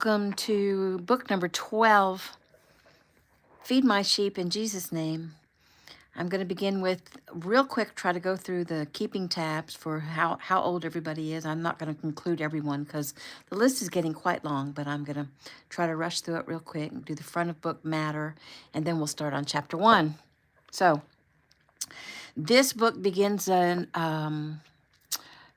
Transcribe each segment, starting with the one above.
Welcome to book number 12, Feed My Sheep in Jesus' Name. I'm going to begin with, real quick, try to go through the keeping tabs for how old everybody is. I'm not going to include everyone because the list is getting quite long, but I'm going to try to rush through it real quick and do the front of book matter, and then we'll start on chapter 1. So this book begins in...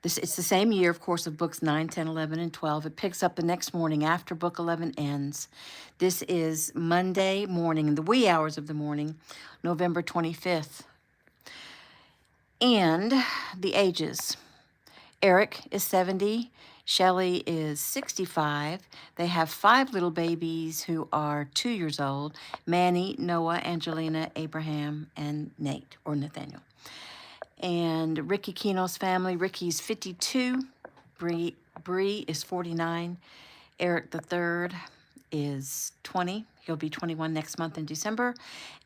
it's the same year, of course, of books 9, 10, 11, and 12. It picks up the next morning after book 11 ends. This is Monday morning, in the wee hours of the morning, November 25th. And the ages. Eric is 70. Shelley is 65. They have 5 little babies who are 2 years old. Manny, Noah, Angelina, Abraham, and Nate, or Nathaniel. And Ricky Kinos family. Ricky's 52. Bree is 49. Eric the third is 20. He'll be 21 next month in December.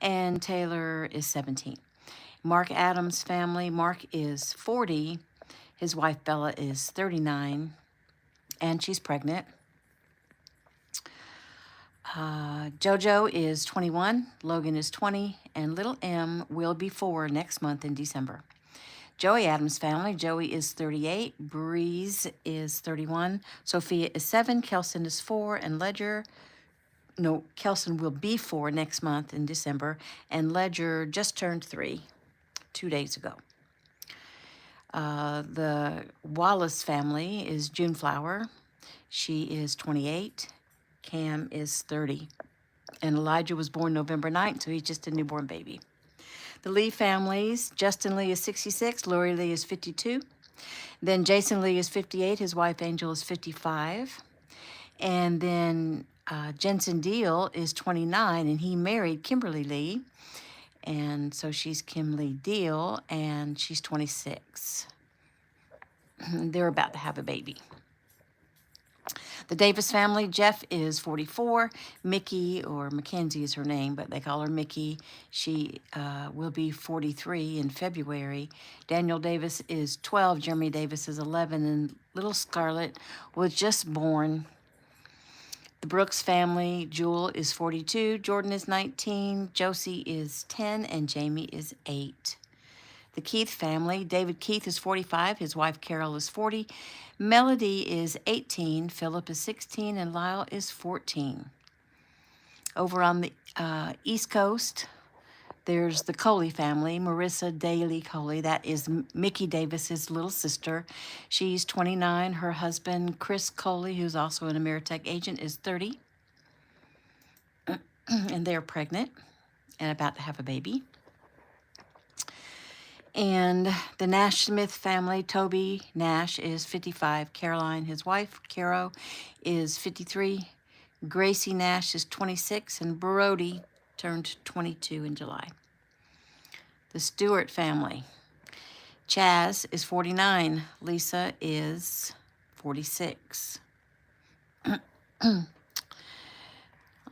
And Taylor is 17. Mark Adams family. Mark is 40. His wife Bella is 39. And she's pregnant. Jojo is 21. Logan is 20. And little M will be 4 next month in December. Joey Adams family. Joey is 38. Breeze is 31. Sophia is 7. Kelson is 4. And Kelson will be 4 next month in December. And Ledger just turned 3 2 days ago. The Wallace family is Juneflower. She is 28. Cam is 30. And Elijah was born November 9th, so he's just a newborn baby. The Lee families, Justin Lee is 66, Lori Lee is 52. Then Jason Lee is 58, his wife Angel is 55. And then Jensen Deal is 29, and he married Kimberly Lee. And so she's Kim Lee Deal, and she's 26. They're about to have a baby. The Davis family, Jeff is 44. Mickey, or Mackenzie is her name, but they call her Mickey. She will be 43 in February. Daniel Davis is 12. Jeremy Davis is 11. And little Scarlett was just born. The Brooks family, Jewel is 42. Jordan is 19. Josie is 10. And Jamie is 8. The Keith family, David Keith is 45. His wife Carol is 40. Melody is 18, Philip is 16, and Lyle is 14. Over on the East Coast, there's the Coley family, Marissa Daly Coley. That is Mickey Davis's little sister. She's 29. Her husband, Chris Coley, who's also an Ameritech agent, is 30. And they're pregnant and about to have a baby. And the Nash Smith family, Toby Nash is 55. Caroline, his wife, Caro, is 53. Gracie Nash is 26. And Brody turned 22 in July. The Stewart family, Chaz is 49. Lisa is 46.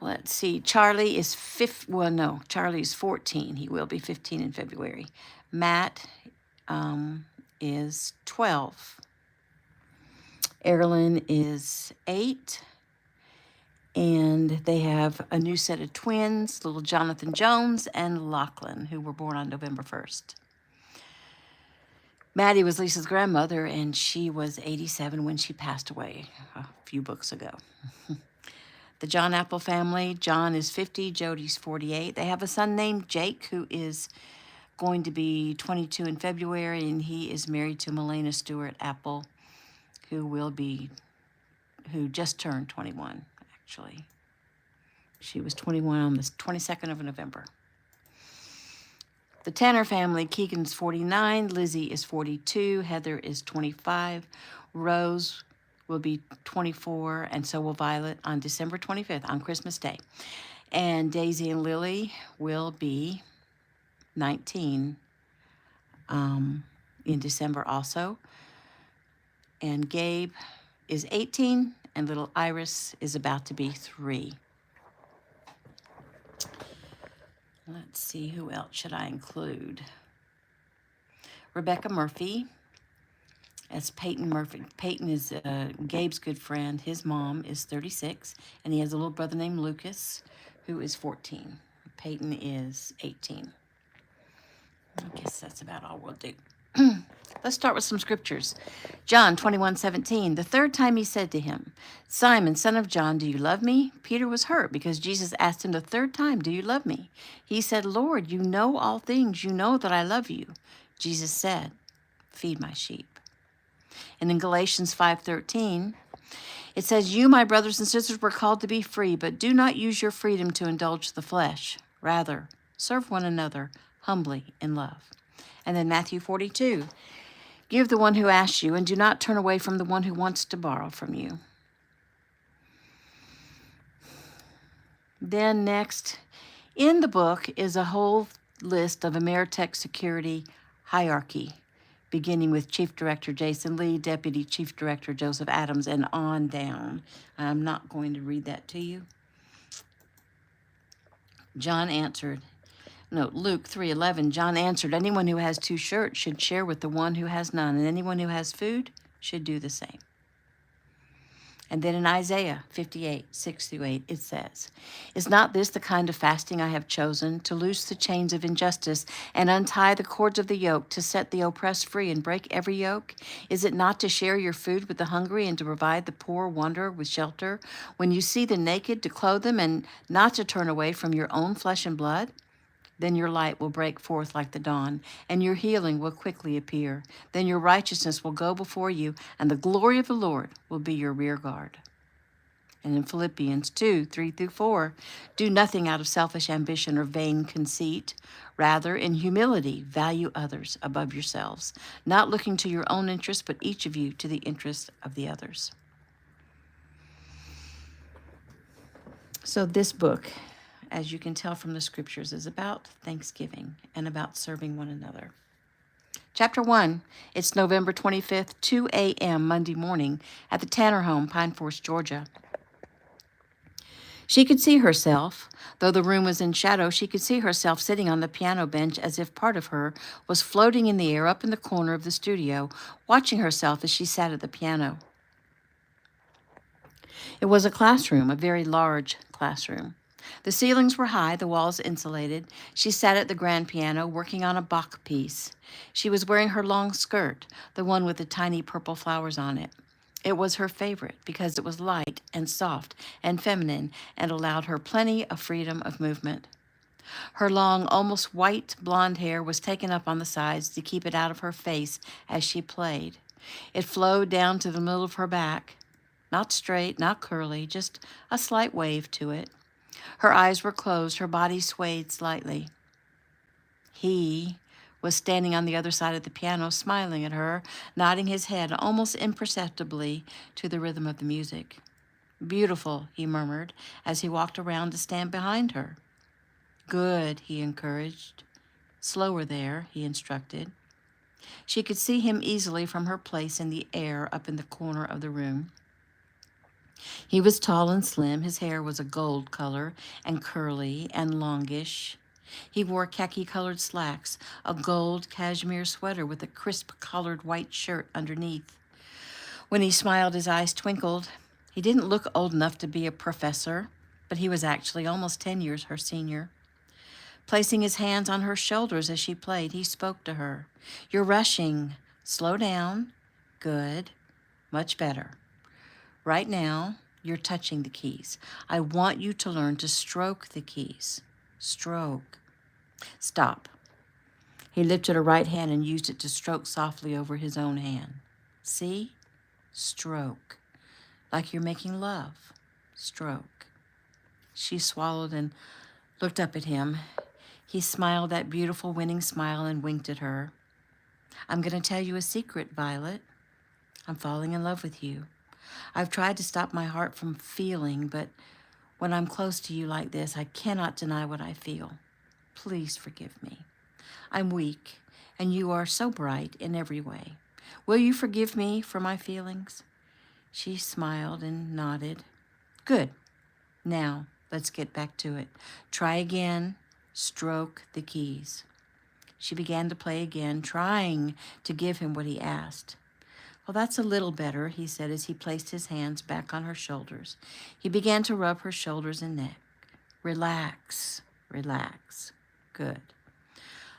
Let's see. Charlie is Charlie's 14. He will be 15 in February. Matt is 12. Erilyn is 8. And they have a new set of twins, little Jonathan Jones and Lachlan, who were born on November 1st. Maddie was Lisa's grandmother, and she was 87 when she passed away a few books ago. The John Apple family, John is 50, Jody's 48. They have a son named Jake, who is going to be 22 in February, and he is married to Melena Stewart Apple, who just turned 21, actually. She was 21 on the 22nd of November. The Tanner family, Keegan's 49, Lizzie is 42, Heather is 25, Rose will be 24, and so will Violet on December 25th, on Christmas Day. And Daisy and Lily will be 19 in December also. And Gabe is 18, and little Iris is about to be 3. Let's see, who else should I include? Rebecca Murphy That's Peyton Murphy. Peyton is Gabe's good friend. His mom is 36, and he has a little brother named Lucas, who is 14. Peyton is 18. I guess that's about all we'll do. Let's start with some scriptures. John 21:17. The third time he said to him, Simon, son of John, do you love me? Peter was hurt because Jesus asked him the third time, do you love me? He said, Lord, you know all things. You know that I love you. Jesus said, feed my sheep. And in Galatians 5:13, it says, you, my brothers and sisters, were called to be free, but do not use your freedom to indulge the flesh. Rather, serve one another humbly in love. And then Matthew 42, give the one who asks you, and do not turn away from the one who wants to borrow from you. Then next, in the book is a whole list of Ameritech security hierarchy, beginning with Chief Director Jason Lee, Deputy Chief Director Joseph Adams, and on down. I'm not going to read that to you. Luke 3:11, John answered, anyone who has 2 shirts should share with the one who has none, and anyone who has food should do the same. And then in Isaiah 58:6-8, it says, is not this the kind of fasting I have chosen, to loose the chains of injustice and untie the cords of the yoke, to set the oppressed free and break every yoke? Is it not to share your food with the hungry and to provide the poor wanderer with shelter? When you see the naked, to clothe them and not to turn away from your own flesh and blood? Then your light will break forth like the dawn, and your healing will quickly appear. Then your righteousness will go before you, and the glory of the Lord will be your rear guard. And in Philippians 2:3-4, do nothing out of selfish ambition or vain conceit. Rather, in humility, value others above yourselves, not looking to your own interest, but each of you to the interest of the others. So this book, as you can tell from the scriptures, is about Thanksgiving and about serving one another. Chapter 1, it's November 25th, 2 a.m. Monday morning at the Tanner home, Pine Forest, Georgia. She could see herself, though the room was in shadow, she could see herself sitting on the piano bench as if part of her was floating in the air up in the corner of the studio, watching herself as she sat at the piano. It was a classroom, a very large classroom. The ceilings were high, the walls insulated. She sat at the grand piano, working on a Bach piece. She was wearing her long skirt, the one with the tiny purple flowers on it. It was her favorite because it was light and soft and feminine and allowed her plenty of freedom of movement. Her long, almost white blonde hair was taken up on the sides to keep it out of her face as she played. It flowed down to the middle of her back. Not straight, not curly, just a slight wave to it. Her eyes were closed, her body swayed slightly. He was standing on the other side of the piano, smiling at her, nodding his head almost imperceptibly to the rhythm of the music. Beautiful, he murmured as he walked around to stand behind her. Good, he encouraged. Slower there, he instructed. She could see him easily from her place in the air up in the corner of the room. He was tall and slim. His hair was a gold color and curly and longish. He wore khaki-colored slacks, a gold cashmere sweater with a crisp-collared white shirt underneath. When he smiled, his eyes twinkled. He didn't look old enough to be a professor, but he was actually almost 10 years her senior. Placing his hands on her shoulders as she played, he spoke to her. You're rushing. Slow down. Good. Much better. Right now, you're touching the keys. I want you to learn to stroke the keys. Stroke. Stop. He lifted her right hand and used it to stroke softly over his own hand. See? Stroke. Like you're making love. Stroke. She swallowed and looked up at him. He smiled that beautiful winning smile and winked at her. I'm going to tell you a secret, Violet. I'm falling in love with you. I've tried to stop my heart from feeling, but when I'm close to you like this, I cannot deny what I feel. Please forgive me. I'm weak, and you are so bright in every way. Will you forgive me for my feelings? She smiled and nodded. Good. Now, let's get back to it. Try again. Stroke the keys. She began to play again, trying to give him what he asked. Well, that's a little better, he said as he placed his hands back on her shoulders. He began to rub her shoulders and neck. Relax, relax. Good.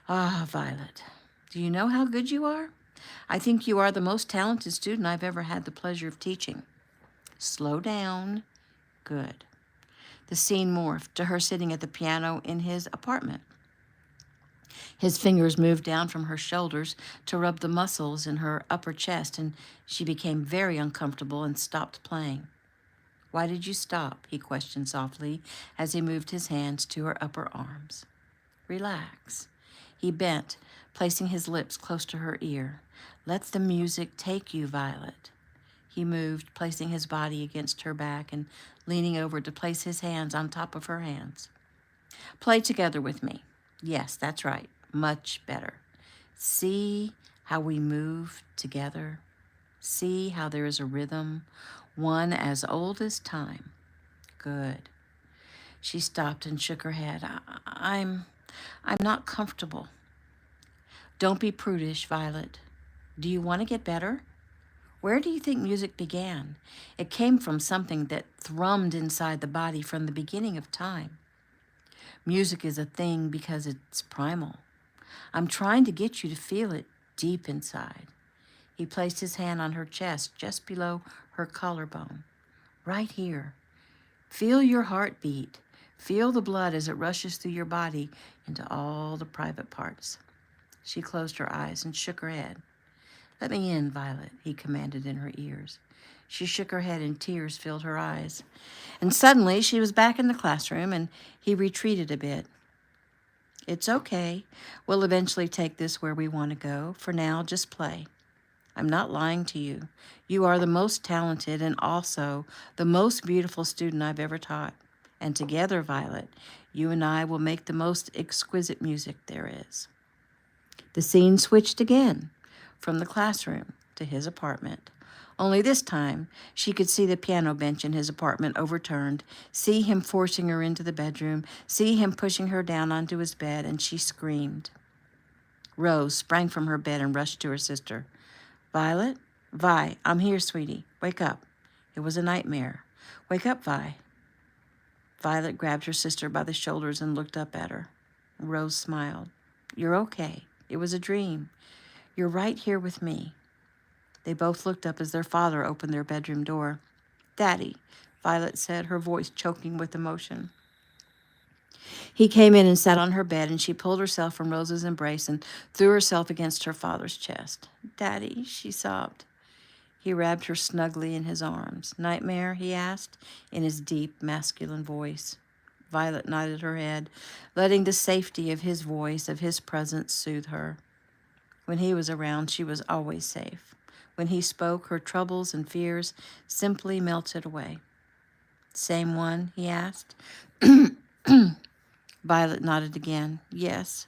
Ah, Violet, do you know how good you are? I think you are the most talented student I've ever had the pleasure of teaching. Slow down. Good. The scene morphed to her sitting at the piano in his apartment. His fingers moved down from her shoulders to rub the muscles in her upper chest, and she became very uncomfortable and stopped playing. Why did you stop? He questioned softly as he moved his hands to her upper arms. Relax. He bent, placing his lips close to her ear. Let the music take you, Violet. He moved, placing his body against her back and leaning over to place his hands on top of her hands. Play together with me. Yes, that's right. Much better. See how we move together. See how there is a rhythm, one as old as time. Good. She stopped and shook her head. I'm not comfortable. Don't be prudish, Violet. Do you want to get better? Where do you think music began? It came from something that thrummed inside the body from the beginning of time. Music is a thing because it's primal. I'm trying to get you to feel it deep inside. He placed his hand on her chest, just below her collarbone. Right here. Feel your heart beat. Feel the blood as it rushes through your body into all the private parts. She closed her eyes and shook her head. Let me in, Violet, he commanded in her ears. She shook her head and tears filled her eyes. And suddenly she was back in the classroom and he retreated a bit. It's okay. We'll eventually take this where we want to go. For now, just play. I'm not lying to you. You are the most talented and also the most beautiful student I've ever taught. And together, Violet, you and I will make the most exquisite music there is. The scene switched again from the classroom to his apartment. Only this time, she could see the piano bench in his apartment overturned, see him forcing her into the bedroom, see him pushing her down onto his bed, and she screamed. Rose sprang from her bed and rushed to her sister. Violet? Vi, I'm here, sweetie. Wake up. It was a nightmare. Wake up, Vi. Violet grabbed her sister by the shoulders and looked up at her. Rose smiled. You're okay. It was a dream. You're right here with me. They both looked up as their father opened their bedroom door. Daddy, Violet said, her voice choking with emotion. He came in and sat on her bed, and she pulled herself from Rose's embrace and threw herself against her father's chest. Daddy, she sobbed. He wrapped her snugly in his arms. Nightmare? He asked, in his deep, masculine voice. Violet nodded her head, letting the safety of his voice, of his presence, soothe her. When he was around, she was always safe. When he spoke, her troubles and fears simply melted away. Same one? He asked. Violet nodded again. Yes.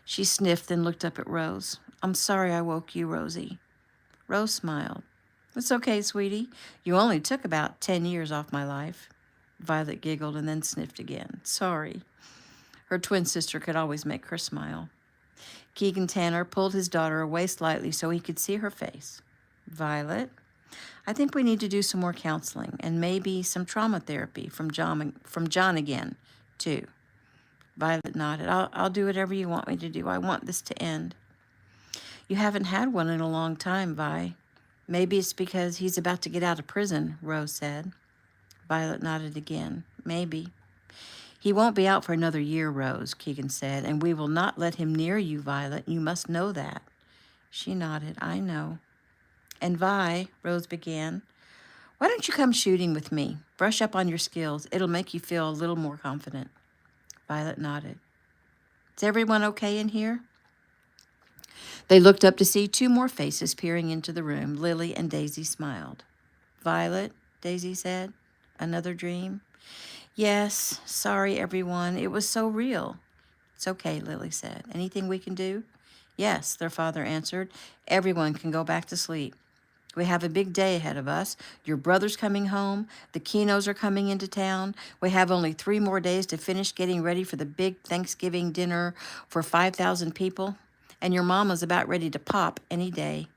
She sniffed and looked up at Rose. I'm sorry I woke you, Rosie. Rose smiled. It's okay, sweetie. You only took about 10 years off my life. Violet giggled and then sniffed again. Sorry. Her twin sister could always make her smile. Keegan Tanner pulled his daughter away slightly so he could see her face. Violet, I think we need to do some more counseling and maybe some trauma therapy from John again, too. Violet nodded. I'll do whatever you want me to do. I want this to end. You haven't had one in a long time, Vi. Maybe it's because he's about to get out of prison, Rose said. Violet nodded again. Maybe. He won't be out for another year, Rose, Keegan said, and we will not let him near you, Violet. You must know that. She nodded. I know. And Vi, Rose began, why don't you come shooting with me? Brush up on your skills. It'll make you feel a little more confident. Violet nodded. Is everyone okay in here? They looked up to see two more faces peering into the room. Lily and Daisy smiled. Violet, Daisy said, another dream? Yes, sorry, everyone. It was so real. It's okay, Lily said. Anything we can do? Yes, their father answered. Everyone can go back to sleep. We have a big day ahead of us. Your brother's coming home. The Kinos are coming into town. We have only 3 more days to finish getting ready for the big Thanksgiving dinner for 5,000 people. And your mama's about ready to pop any day.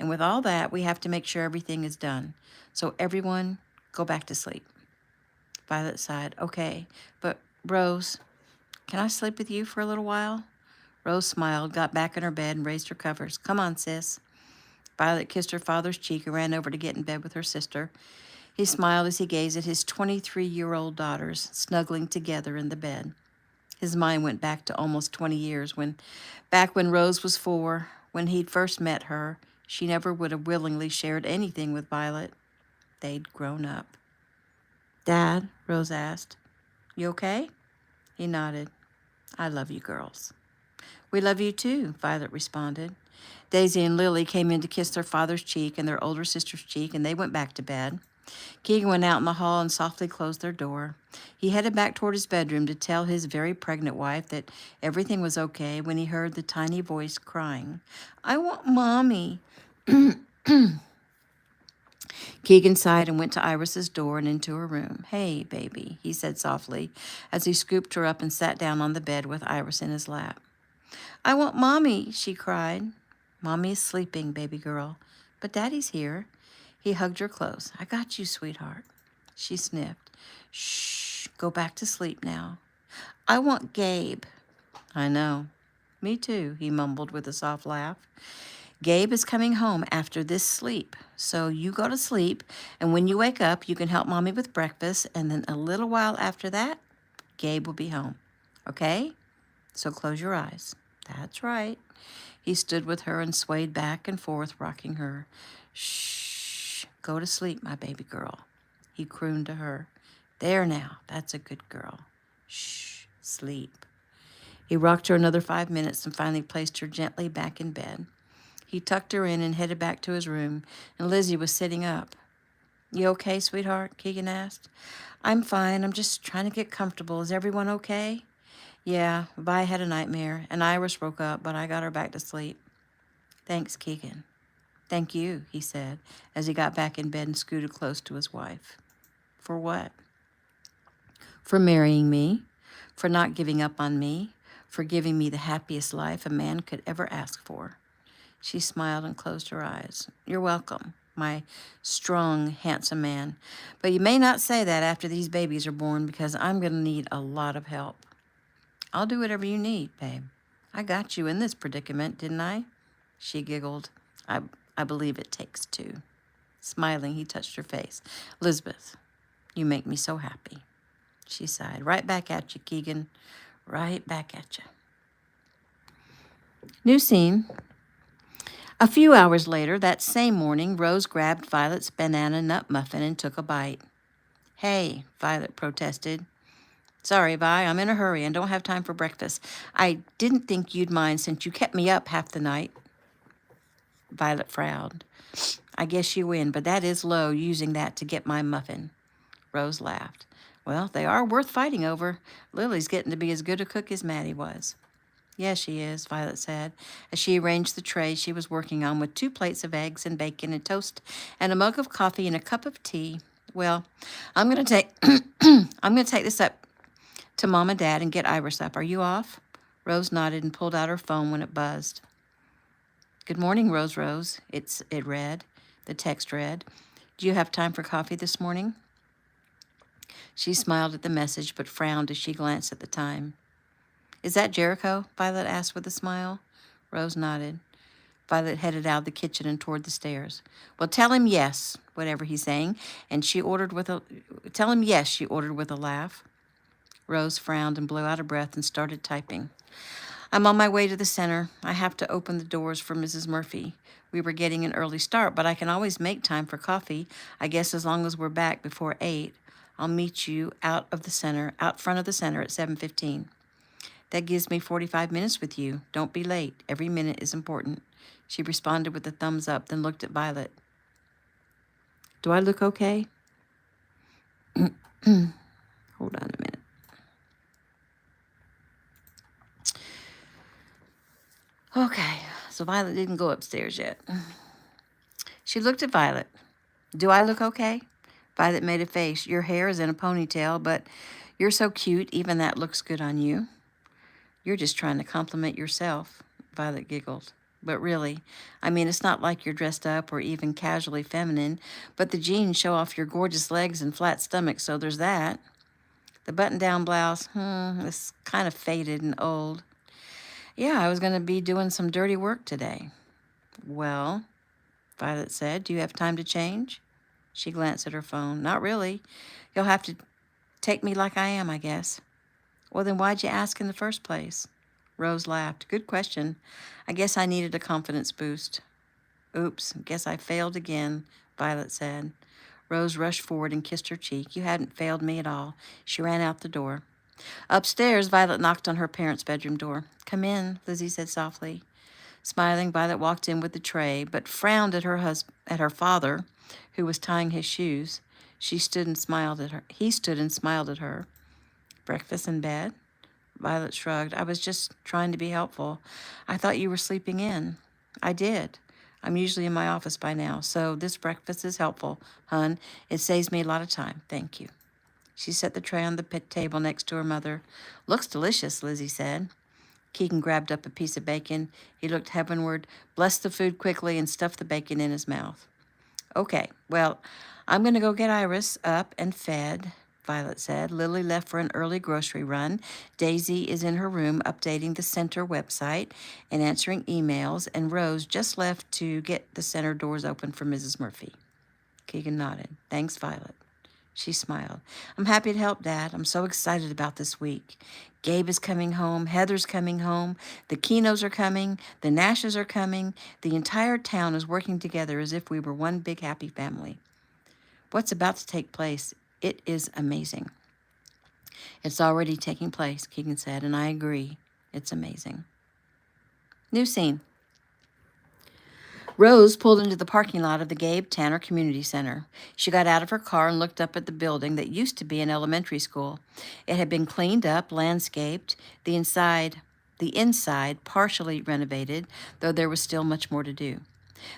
And with all that, we have to make sure everything is done. So everyone, go back to sleep. Violet sighed. Okay, but Rose, can I sleep with you for a little while? Rose smiled, got back in her bed, and raised her covers. Come on, sis. Violet kissed her father's cheek and ran over to get in bed with her sister. He smiled as he gazed at his 23-year-old daughters snuggling together in the bed. His mind went back to almost 20 years, back when Rose was 4, when he'd first met her. She never would have willingly shared anything with Violet. They'd grown up. Dad, Rose asked, you okay? He nodded. I love you girls. We love you too, Violet responded. Daisy and Lily came in to kiss their father's cheek and their older sister's cheek, and they went back to bed. Keegan went out in the hall and softly closed their door. He headed back toward his bedroom to tell his very pregnant wife that everything was okay when he heard the tiny voice crying, I want Mommy. Keegan sighed and went to Iris's door and into her room. Hey, baby, he said softly as he scooped her up and sat down on the bed with Iris in his lap. I want Mommy, she cried. Mommy is sleeping, baby girl, but Daddy's here. He hugged her close. I got you, sweetheart. She sniffed. Shh, go back to sleep now. I want Gabe. I know. Me too, he mumbled with a soft laugh. Gabe is coming home after this sleep, so you go to sleep, and when you wake up, you can help Mommy with breakfast, and then a little while after that, Gabe will be home. Okay? So close your eyes. That's right. He stood with her and swayed back and forth, rocking her. Shh, go to sleep, my baby girl. He crooned to her. There now, that's a good girl. Shh, sleep. He rocked her another 5 minutes and finally placed her gently back in bed. He tucked her in and headed back to his room, and Lizzie was sitting up. You okay, sweetheart? Keegan asked. I'm fine. I'm just trying to get comfortable. Is everyone okay? Yeah, Vi had a nightmare, and Iris woke up, but I got her back to sleep. Thanks, Keegan. Thank you, he said, as he got back in bed and scooted close to his wife. For what? For marrying me, for not giving up on me, for giving me the happiest life a man could ever ask for. She smiled and closed her eyes. You're welcome, my strong, handsome man. But you may not say that after these babies are born, because I'm going to need a lot of help. I'll do whatever you need, babe. I got you in this predicament, didn't I? She giggled. I believe it takes two. Smiling, he touched her face. Elizabeth, you make me so happy. She sighed. Right back at you, Keegan. Right back at you. New scene. A few hours later, that same morning, Rose grabbed Violet's banana nut muffin and took a bite. Hey, Violet protested. Sorry, Vi, I'm in a hurry and don't have time for breakfast. I didn't think you'd mind since you kept me up half the night. Violet frowned. I guess you win, but that is low, using that to get my muffin. Rose laughed. Well, they are worth fighting over. Lily's getting to be as good a cook as Maddie was. Yes, she is, Violet said, as she arranged the tray she was working on with 2 plates of eggs and bacon and toast and a mug of coffee and a cup of tea. Well, I'm going to take I'm going to take this up to Mom and Dad and get Iris up. Are you off? Rose nodded and pulled out her phone when it buzzed. Good morning, Rose. It read. The text read, do you have time for coffee this morning? She smiled at the message but frowned as she glanced at the time. Is that Jericho? Violet asked with a smile. Rose nodded. Violet headed out of the kitchen and toward the stairs. Well, tell him yes, whatever he's saying, and tell him yes, she ordered with a laugh. Rose frowned and blew out a breath and started typing. I'm on my way to the center. I have to open the doors for Mrs. Murphy. We were getting an early start, but I can always make time for coffee, I guess as long as we're back before 8. I'll meet you out front of the center at 7:15. That gives me 45 minutes with you. Don't be late. Every minute is important. She responded with a thumbs up, then looked at Violet. Do I look okay? Hold on a minute. Okay, so Violet didn't go upstairs yet. She looked at Violet. Do I look okay? Violet made a face. Your hair is in a ponytail, but you're so cute, even that looks good on you. You're just trying to compliment yourself, Violet giggled. But really, I mean, it's not like you're dressed up or even casually feminine, but the jeans show off your gorgeous legs and flat stomach, so there's that. The button-down blouse, it's kind of faded and old. Yeah, I was going to be doing some dirty work today. Well, Violet said, do you have time to change? She glanced at her phone. Not really. You'll have to take me like I am, I guess. Well, then why'd you ask in the first place? Rose laughed. Good question. I guess I needed a confidence boost. Oops, guess I failed again, Violet said. Rose rushed forward and kissed her cheek. You hadn't failed me at all. She ran out the door. Upstairs, Violet knocked on her parents' bedroom door. Come in, Lizzie said softly. Smiling, Violet walked in with the tray, but frowned at her father, who was tying his shoes. She stood and smiled at her. He stood and smiled at her. Breakfast in bed? Violet shrugged. I was just trying to be helpful. I thought you were sleeping in. I did. I'm usually in my office by now, so this breakfast is helpful, hun. It saves me a lot of time. Thank you. She set the tray on the pit table next to her mother. Looks delicious, Lizzie said. Keegan grabbed up a piece of bacon. He looked heavenward, blessed the food quickly, and stuffed the bacon in his mouth. Okay, well, I'm going to go get Iris up and fed, Violet said. Lily left for an early grocery run. Daisy is in her room updating the center website and answering emails, and Rose just left to get the center doors open for Mrs. Murphy. Keegan nodded. Thanks, Violet. She smiled. I'm happy to help, Dad. I'm so excited about this week. Gabe is coming home. Heather's coming home. The Kinos are coming. The Nashes are coming. The entire town is working together as if we were one big happy family. What's about to take place? It is amazing. It's already taking place, Keegan said, and I agree. It's amazing. New scene. Rose pulled into the parking lot of the Gabe Tanner Community Center. She got out of her car and looked up at the building that used to be an elementary school. It had been cleaned up, landscaped, the inside partially renovated, though there was still much more to do.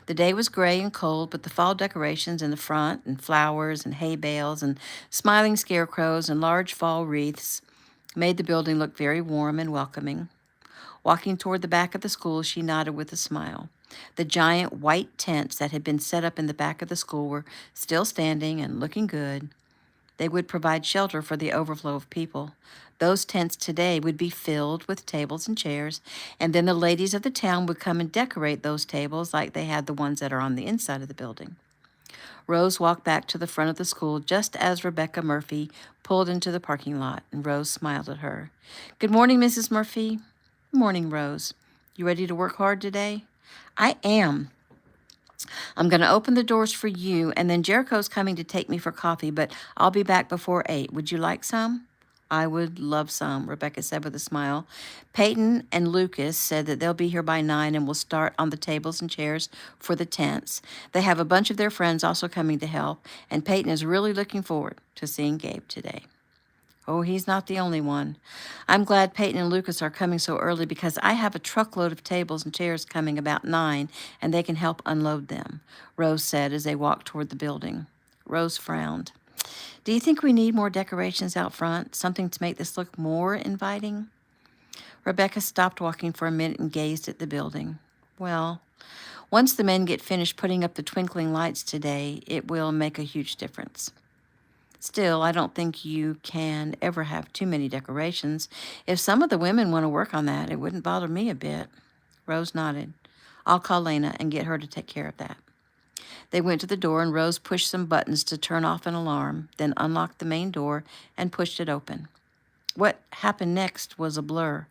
The day was gray and cold, but the fall decorations in the front and flowers and hay bales and smiling scarecrows and large fall wreaths made the building look very warm and welcoming. Walking toward the back of the school, she nodded with a smile. The giant white tents that had been set up in the back of the school were still standing and looking good. They would provide shelter for the overflow of people. Those tents today would be filled with tables and chairs, and then the ladies of the town would come and decorate those tables like they had the ones that are on the inside of the building. Rose walked back to the front of the school just as Rebecca Murphy pulled into the parking lot, and Rose smiled at her. Good morning, Mrs. Murphy. Morning, Rose. You ready to work hard today? I am. I'm going to open the doors for you, and then Jericho's coming to take me for coffee, but I'll be back before 8. Would you like some? I would love some, Rebecca said with a smile. Peyton and Lucas said that they'll be here by 9 and will start on the tables and chairs for the tents. They have a bunch of their friends also coming to help, and Peyton is really looking forward to seeing Gabe today. Oh, he's not the only one. I'm glad Peyton and Lucas are coming so early because I have a truckload of tables and chairs coming about 9, and they can help unload them, Rose said as they walked toward the building. Rose frowned. Do you think we need more decorations out front, something to make this look more inviting? Rebecca stopped walking for a minute and gazed at the building. Well, once the men get finished putting up the twinkling lights today, it will make a huge difference. Still, I don't think you can ever have too many decorations. If some of the women want to work on that, it wouldn't bother me a bit. Rose nodded. I'll call Lena and get her to take care of that. They went to the door, and Rose pushed some buttons to turn off an alarm, then unlocked the main door and pushed it open. What happened next was a blur.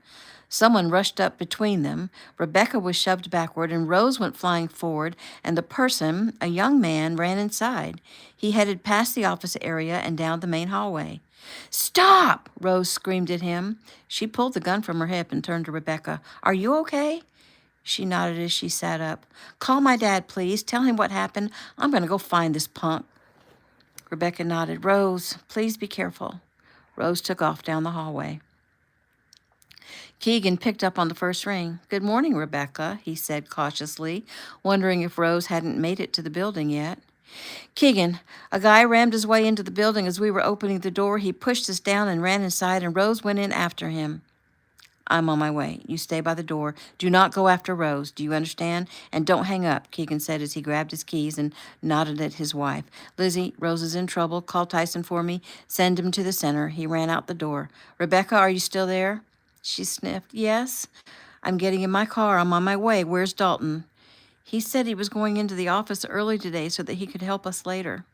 Someone rushed up between them. Rebecca was shoved backward, and Rose went flying forward, and the person, a young man, ran inside. He headed past the office area and down the main hallway. Stop! Rose screamed at him. She pulled the gun from her hip and turned to Rebecca. Are you okay? She nodded as she sat up. Call my dad, please. Tell him what happened. I'm going to go find this punk. Rebecca nodded. Rose, please be careful. Rose took off down the hallway. Keegan picked up on the first ring. Good morning, Rebecca, he said cautiously, wondering if Rose hadn't made it to the building yet. Keegan, a guy rammed his way into the building as we were opening the door. He pushed us down and ran inside, and Rose went in after him. I'm on my way. You stay by the door. Do not go after Rose. Do you understand? And don't hang up, Keegan said as he grabbed his keys and nodded at his wife. Lizzie, Rose is in trouble. Call Tyson for me. Send him to the center. He ran out the door. Rebecca, are you still there? She sniffed. Yes. I'm getting in my car. I'm on my way. Where's Dalton? He said he was going into the office early today so that he could help us later.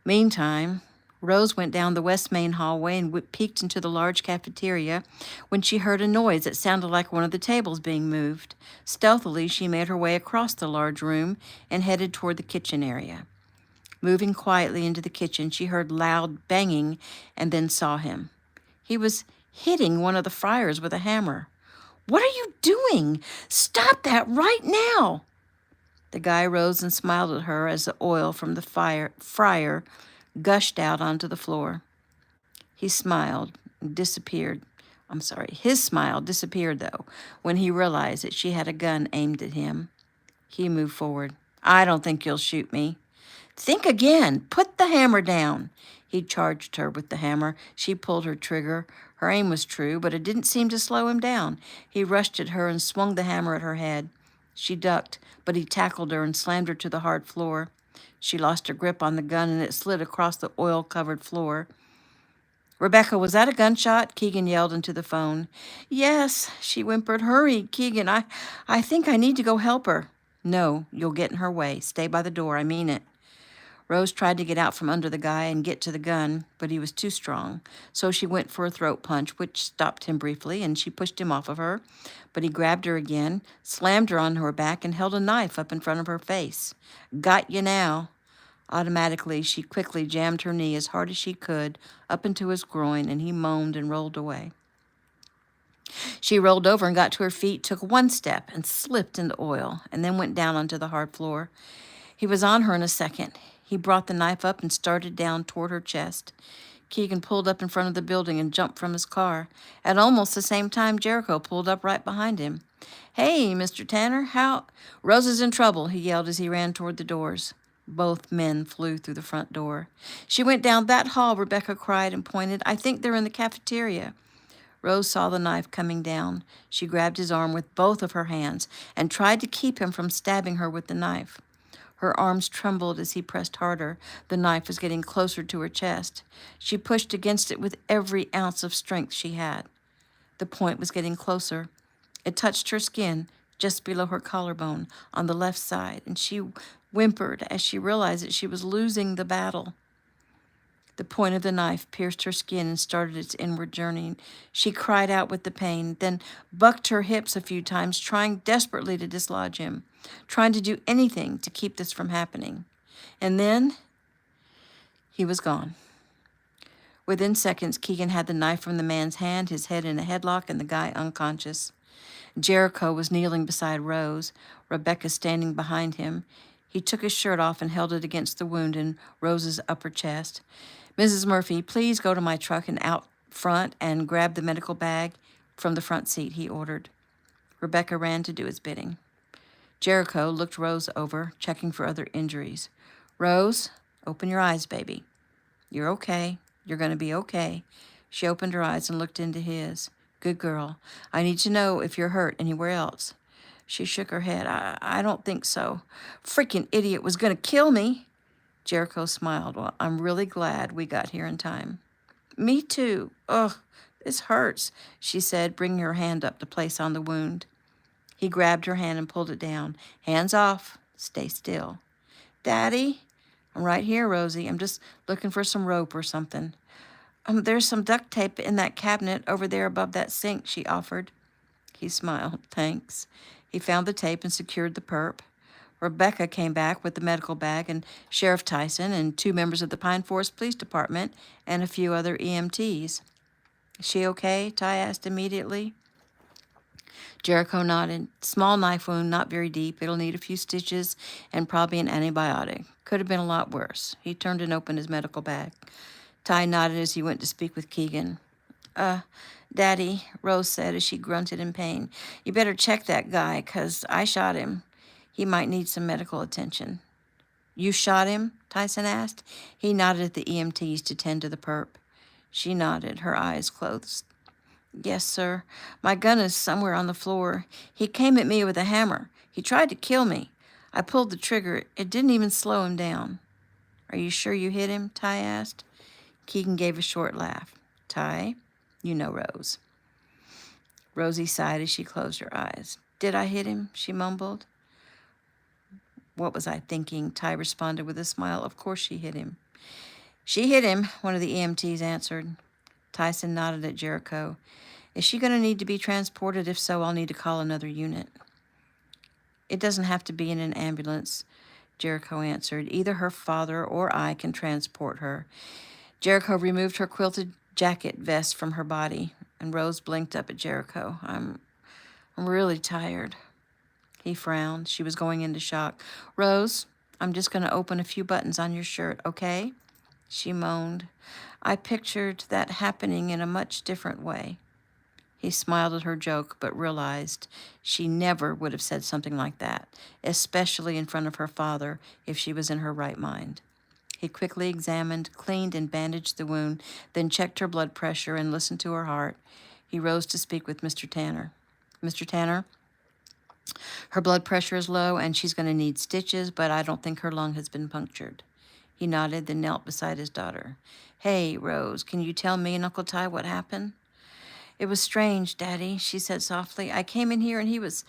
Meantime, Rose went down the west main hallway and peeked into the large cafeteria when she heard a noise that sounded like one of the tables being moved. Stealthily, she made her way across the large room and headed toward the kitchen area. Moving quietly into the kitchen, she heard loud banging and then saw him. He was hitting one of the fryers with a hammer. What are you doing? Stop that right now! The guy rose and smiled at her as the oil from the fryer gushed out onto the floor. His smile disappeared, though, when he realized that she had a gun aimed at him. He moved forward. I don't think you'll shoot me. Think again. Put the hammer down. He charged her with the hammer. She pulled her trigger. Her aim was true, but it didn't seem to slow him down. He rushed at her and swung the hammer at her head. She ducked, but he tackled her and slammed her to the hard floor. She lost her grip on the gun, and it slid across the oil-covered floor. Rebecca, was that a gunshot? Keegan yelled into the phone. Yes, she whimpered. Hurry, Keegan. I think I need to go help her. No, you'll get in her way. Stay by the door. I mean it. Rose tried to get out from under the guy and get to the gun, but he was too strong. So she went for a throat punch, which stopped him briefly, and she pushed him off of her. But he grabbed her again, slammed her onto her back, and held a knife up in front of her face. Got you now. Automatically, she quickly jammed her knee as hard as she could up into his groin, and he moaned and rolled away. She rolled over and got to her feet, took one step, and slipped in the oil, and then went down onto the hard floor. He was on her in a second. He brought the knife up and started down toward her chest. Keegan pulled up in front of the building and jumped from his car. At almost the same time, Jericho pulled up right behind him. Hey, Mr. Tanner, how... Rose is in trouble, he yelled as he ran toward the doors. Both men flew through the front door. She went down that hall, Rebecca cried and pointed. I think they're in the cafeteria. Rose saw the knife coming down. She grabbed his arm with both of her hands and tried to keep him from stabbing her with the knife. Her arms trembled as he pressed harder. The knife was getting closer to her chest. She pushed against it with every ounce of strength she had. The point was getting closer. It touched her skin just below her collarbone on the left side, and she whimpered as she realized that she was losing the battle. The point of the knife pierced her skin and started its inward journey. She cried out with the pain, then bucked her hips a few times, trying desperately to dislodge him, trying to do anything to keep this from happening. And then he was gone. Within seconds, Keegan had the knife from the man's hand, his head in a headlock, and the guy unconscious. Jericho was kneeling beside Rose, Rebecca standing behind him. He took his shirt off and held it against the wound in Rose's upper chest. Mrs. Murphy, please go to my truck and out front and grab the medical bag from the front seat, he ordered. Rebecca ran to do his bidding. Jericho looked Rose over, checking for other injuries. Rose, open your eyes, baby. You're okay. You're going to be okay. She opened her eyes and looked into his. Good girl. I need to know if you're hurt anywhere else. She shook her head. I don't think so. Freaking idiot was going to kill me. Jericho smiled. Well, I'm really glad we got here in time. Me too. Ugh, this hurts, she said, bringing her hand up to place on the wound. He grabbed her hand and pulled it down. Hands off. Stay still. Daddy? I'm right here, Rosie. I'm just looking for some rope or something. There's some duct tape in that cabinet over there above that sink, she offered. He smiled. Thanks. He found the tape and secured the perp. Rebecca came back with the medical bag, and Sheriff Tyson and 2 members of the Pine Forest Police Department and a few other EMTs. Is she okay? Ty asked immediately. Jericho nodded. Small knife wound, not very deep. It'll need a few stitches and probably an antibiotic. Could have been a lot worse. He turned and opened his medical bag. Ty nodded as he went to speak with Keegan. Daddy, Rose said as she grunted in pain, you better check that guy, 'cause I shot him. He might need some medical attention. You shot him? Tyson asked. He nodded at the EMTs to tend to the perp. She nodded, her eyes closed. Yes, sir. My gun is somewhere on the floor. He came at me with a hammer. He tried to kill me. I pulled the trigger. It didn't even slow him down. Are you sure you hit him? Ty asked. Keegan gave a short laugh. Ty, you know Rose. Rosie sighed as she closed her eyes. Did I hit him? She mumbled. What was I thinking? Ty responded with a smile. Of course she hit him. She hit him, one of the EMTs answered. Tyson nodded at Jericho. Is she going to need to be transported? If so, I'll need to call another unit. It doesn't have to be in an ambulance, Jericho answered. Either her father or I can transport her. Jericho removed her quilted jacket vest from her body, and Rose blinked up at Jericho. I'm really tired. He frowned. She was going into shock. Rose, I'm just going to open a few buttons on your shirt, okay? She moaned. I pictured that happening in a much different way. He smiled at her joke, but realized she never would have said something like that, especially in front of her father if she was in her right mind. He quickly examined, cleaned, and bandaged the wound, then checked her blood pressure and listened to her heart. He rose to speak with Mr. Tanner. Mr. Tanner, her blood pressure is low and she's going to need stitches, but I don't think her lung has been punctured. He nodded, then knelt beside his daughter. Hey, Rose, can you tell me and Uncle Ty what happened? It was strange, Daddy, she said softly. I came in here and he was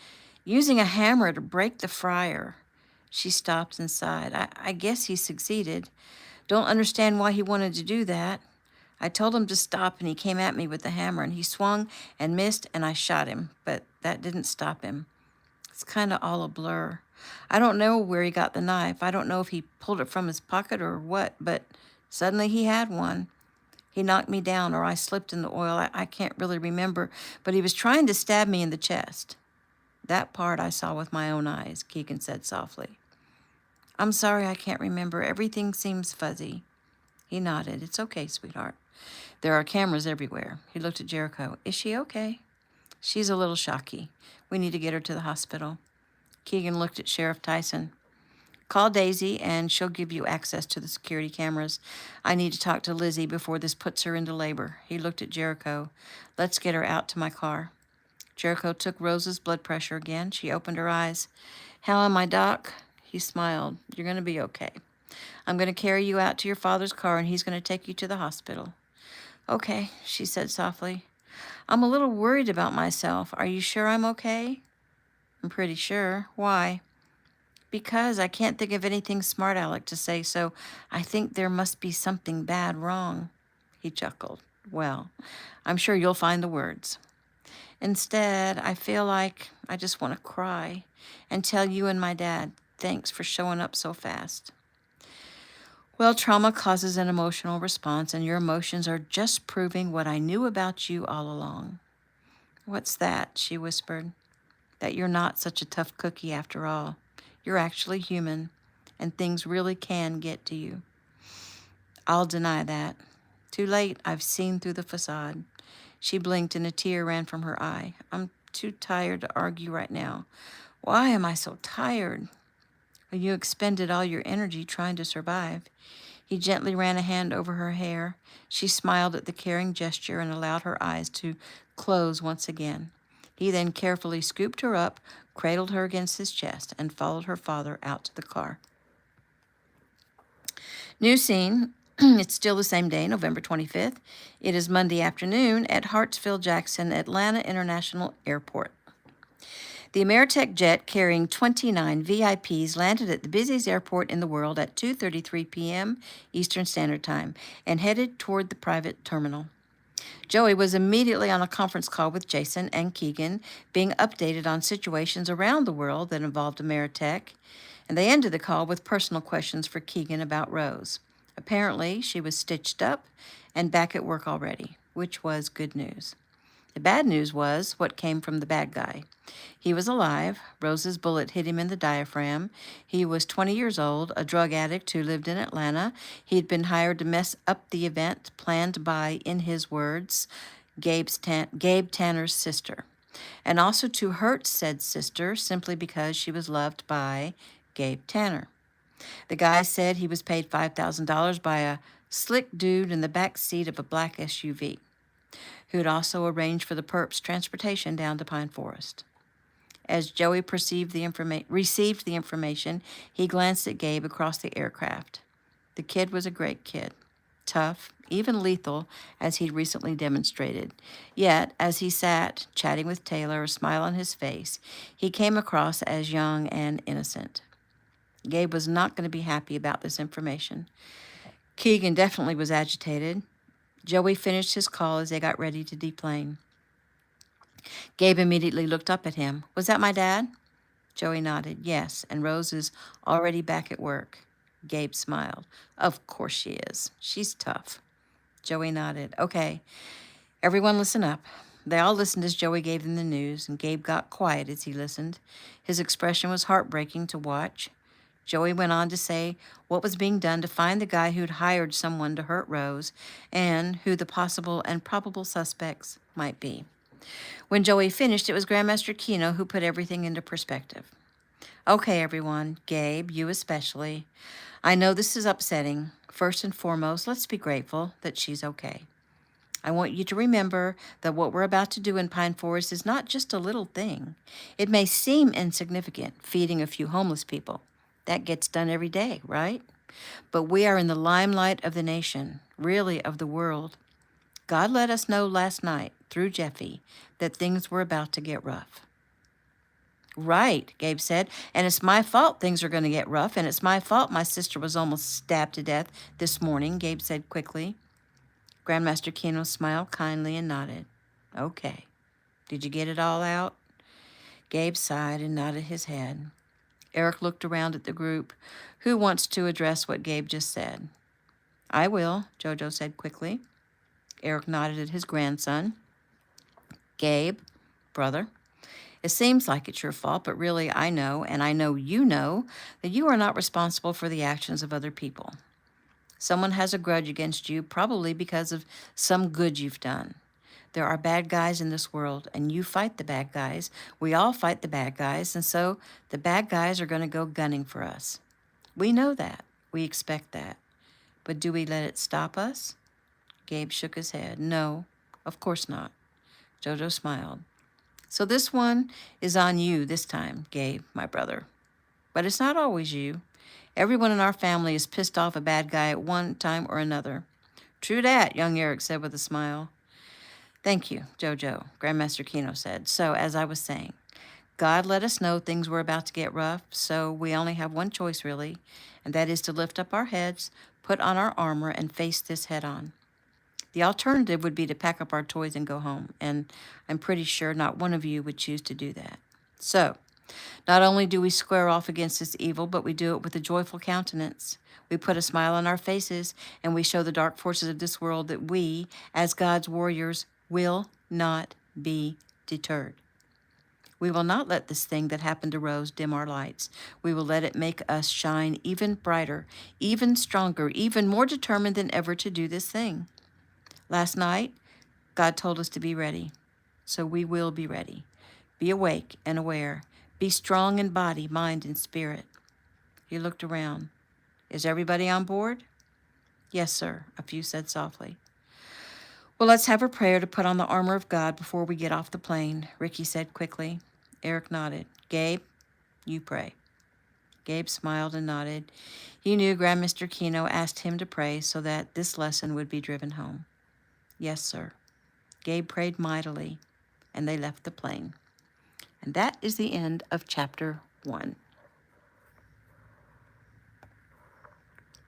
using a hammer to break the fryer. She stopped and sighed. I guess he succeeded. Don't understand why he wanted to do that. I told him to stop and he came at me with the hammer and he swung and missed and I shot him, but that didn't stop him. It's kind of all a blur. I don't know where he got the knife. I don't know if he pulled it from his pocket or what, but suddenly he had one. He knocked me down or I slipped in the oil. I can't really remember, but he was trying to stab me in the chest. That part I saw with my own eyes, Keegan said softly. I'm sorry I can't remember. Everything seems fuzzy. He nodded. It's okay, sweetheart. There are cameras everywhere. He looked at Jericho. Is she okay? She's a little shocky. We need to get her to the hospital. Keegan looked at Sheriff Tyson. Call Daisy and she'll give you access to the security cameras. I need to talk to Lizzie before this puts her into labor. He looked at Jericho. Let's get her out to my car. Jericho took Rose's blood pressure again. She opened her eyes. How am I, Doc? He smiled. You're going to be okay. I'm going to carry you out to your father's car and he's going to take you to the hospital. Okay, she said softly. I'm a little worried about myself. Are you sure I'm okay? I'm pretty sure. Why? Because I can't think of anything smart aleck to say, so I think there must be something bad wrong. He chuckled. Well, I'm sure you'll find the words. Instead, I feel like I just want to cry and tell you and my dad, thanks for showing up so fast. Well, trauma causes an emotional response, and your emotions are just proving what I knew about you all along. What's that? She whispered. That you're not such a tough cookie after all. You're actually human, and things really can get to you. I'll deny that. Too late, I've seen through the facade. She blinked and a tear ran from her eye. I'm too tired to argue right now. Why am I so tired? Well, you expended all your energy trying to survive. He gently ran a hand over her hair. She smiled at the caring gesture and allowed her eyes to close once again. He then carefully scooped her up, cradled her against his chest, and followed her father out to the car. New scene. It's still the same day, November 25th. It is Monday afternoon at Hartsfield-Jackson Atlanta International Airport. The Ameritech jet carrying 29 VIPs landed at the busiest airport in the world at 2:33 p.m. Eastern Standard Time and headed toward the private terminal. Joey was immediately on a conference call with Jason and Keegan, being updated on situations around the world that involved Ameritech, and they ended the call with personal questions for Keegan about Rose. Apparently, she was stitched up and back at work already, which was good news. The bad news was what came from the bad guy. He was alive. Rose's bullet hit him in the diaphragm. He was 20 years old, a drug addict who lived in Atlanta. He'd been hired to mess up the event planned by, in his words, Gabe Tanner's sister, and also to hurt said sister simply because she was loved by Gabe Tanner. The guy said he was paid $5,000 by a slick dude in the back seat of a black SUV. who had also arranged for the perp's transportation down to Pine Forest. As Joey received the information, he glanced at Gabe across the aircraft. The kid was a great kid, tough, even lethal, as he'd recently demonstrated. Yet, as he sat, chatting with Taylor, a smile on his face, he came across as young and innocent. Gabe was not going to be happy about this information. Keegan definitely was agitated. Joey finished his call as they got ready to deplane. Gabe immediately looked up at him. "Was that my dad?" Joey nodded. "Yes, and Rose is already back at work." Gabe smiled. "Of course she is. She's tough." Joey nodded. "Okay, everyone listen up." They all listened as Joey gave them the news, and Gabe got quiet as he listened. His expression was heartbreaking to watch. Joey went on to say what was being done to find the guy who'd hired someone to hurt Rose and who the possible and probable suspects might be. When Joey finished, it was Grandmaster Kino who put everything into perspective. "Okay, everyone, Gabe, you especially. I know this is upsetting. First and foremost, let's be grateful that she's okay. I want you to remember that what we're about to do in Pine Forest is not just a little thing. It may seem insignificant, feeding a few homeless people. That gets done every day, right? But we are in the limelight of the nation, really of the world. God let us know last night, through Jeffy, that things were about to get rough." "Right," Gabe said, "and it's my fault things are going to get rough, and it's my fault my sister was almost stabbed to death this morning," Gabe said quickly. Grandmaster Kino smiled kindly and nodded. "Okay. Did you get it all out?" Gabe sighed and nodded his head. Eric looked around at the group. "Who wants to address what Gabe just said?" "I will," Jojo said quickly. Eric nodded at his grandson. "Gabe, brother, it seems like it's your fault, but really I know, and I know, that you are not responsible for the actions of other people. Someone has a grudge against you, probably because of some good you've done. There are bad guys in this world, and you fight the bad guys. We all fight the bad guys, and so the bad guys are going to go gunning for us. We know that. We expect that. But do we let it stop us?" Gabe shook his head. "No, of course not." Jojo smiled. "So this one is on you this time, Gabe, my brother. But it's not always you. Everyone in our family is pissed off a bad guy at one time or another." "True that," young Eric said with a smile. "Thank you, Jojo," Grandmaster Kino said. "So, as I was saying, God let us know things were about to get rough, so we only have one choice, really, and that is to lift up our heads, put on our armor, and face this head on. The alternative would be to pack up our toys and go home, and I'm pretty sure not one of you would choose to do that. So, not only do we square off against this evil, but we do it with a joyful countenance. We put a smile on our faces, and we show the dark forces of this world that we, as God's warriors, will not be deterred. We will not let this thing that happened to Rose dim our lights. We will let it make us shine even brighter, even stronger, even more determined than ever to do this thing. Last night, God told us to be ready, so we will be ready. Be awake and aware. Be strong in body, mind, and spirit." He looked around. "Is everybody on board?" "Yes, sir," a few said softly. "Well, let's have a prayer to put on the armor of God before we get off the plane," Ricky said quickly. Eric nodded. "Gabe, you pray." Gabe smiled and nodded. He knew Grandmaster Kino asked him to pray so that this lesson would be driven home. "Yes, sir." Gabe prayed mightily, and they left the plane. And that is the end of chapter 1.